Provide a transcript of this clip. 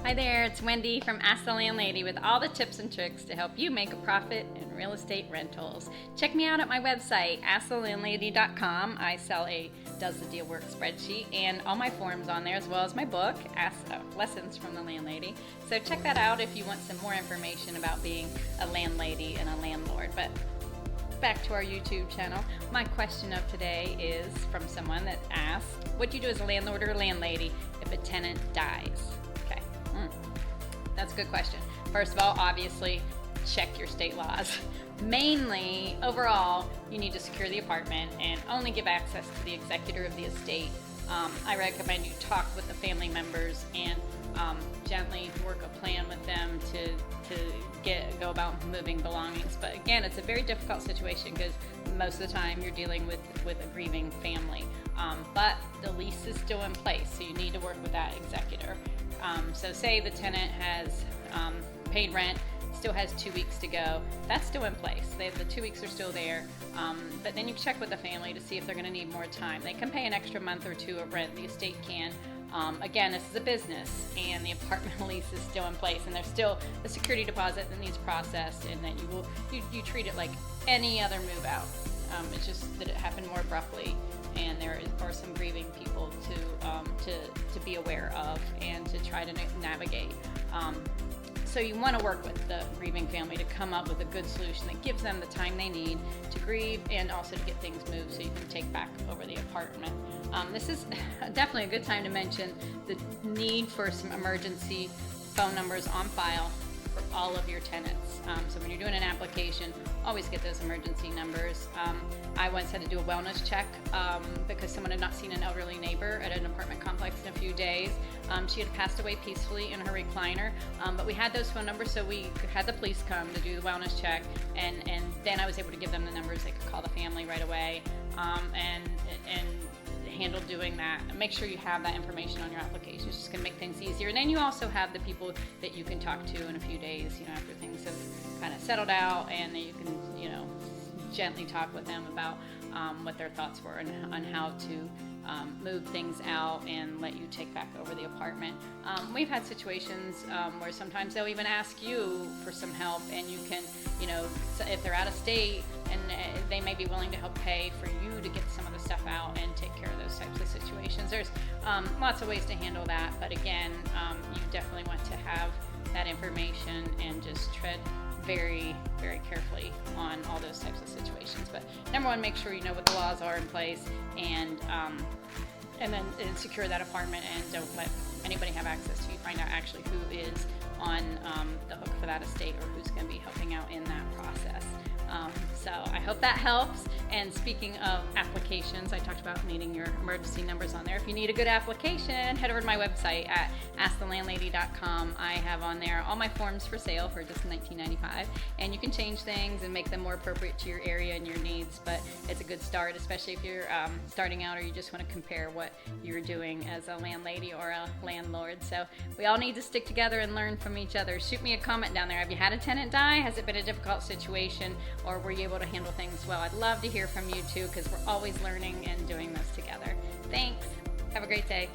Hi there, it's Wendy from Ask the Landlady with all the tips and tricks to help you make a profit in real estate rentals. Check me out at my website, askthelandlady.com. I sell a Does the Deal Work spreadsheet and all my forms on there, as well as my book, Lessons from the Landlady. So check that out if you want some more information about being a landlady and a landlord. But back to our YouTube channel. My question of today is from someone that asked, what do you do as a landlord or landlady if a tenant dies? Okay, that's a good question. First of all, obviously, check your state laws. Mainly, overall, you need to secure the apartment and only give access to the executor of the estate. I recommend you talk with the family members and gently work a plan with them to go about moving belongings. But again, it's a very difficult situation because most of the time you're dealing with a grieving family. But the lease is still in place, so you need to work with that executor. So say the tenant has paid rent, still has 2 weeks to go, that's still in place. The 2 weeks are still there, but then you check with the family to see if they're going to need more time. They can pay an extra month or two of rent, the estate can. Again, this is a business and the apartment lease is still in place, and there's still a security deposit that needs processed, and that you treat it like any other move out. It's just that it happened more abruptly, and there are some grieving people to be aware of and to try to navigate. So you want to work with the grieving family to come up with a good solution that gives them the time they need to grieve and also to get things moved so you can take back over the apartment. This is definitely a good time to mention the need for some emergency phone numbers on file for all of your tenants. So when you're doing an application, always get those emergency numbers. I once had to do a wellness check because someone had not seen an elderly neighbor at an apartment complex in a few days. She had passed away peacefully in her recliner, but we had those phone numbers, so we had the police come to do the wellness check, and then I was able to give them the numbers. They could call the family right away and handle doing that. Make sure you have that information on your application. It's just going to make things easier. And then you also have the people that you can talk to in a few days, after things have kind of settled out, and you can, gently talk with them about what their thoughts were and on how to move things out and let you take back over the apartment. We've had situations where sometimes they'll even ask you for some help, and you can, if they're out of state, and they may be willing to help pay for you to get some of the stuff out and take care of those types of situations. There's lots of ways to handle that, but again, you definitely want to have that information and just tread very, very carefully on all those types of situations. But number one, make sure you know what the laws are in place, and then secure that apartment, and don't let anybody have access to you. Find out actually who is on the hook for that estate, or who's going to be helping out in that process. So I hope that helps. And speaking of applications, I talked about needing your emergency numbers on there. If you need a good application, head over to my website at askthelandlady.com. I have on there all my forms for sale for just $19.95, and you can change things and make them more appropriate to your area and your needs. But it's a good start, especially if you're starting out, or you just want to compare what you're doing as a landlady or a landlord. So we all need to stick together and learn from each other. Shoot me a comment down there. Have you had a tenant die? Has it been a difficult situation, or were you able to handle things well? I'd love to hear from you too, because we're always learning and doing this together. Thanks. Have a great day.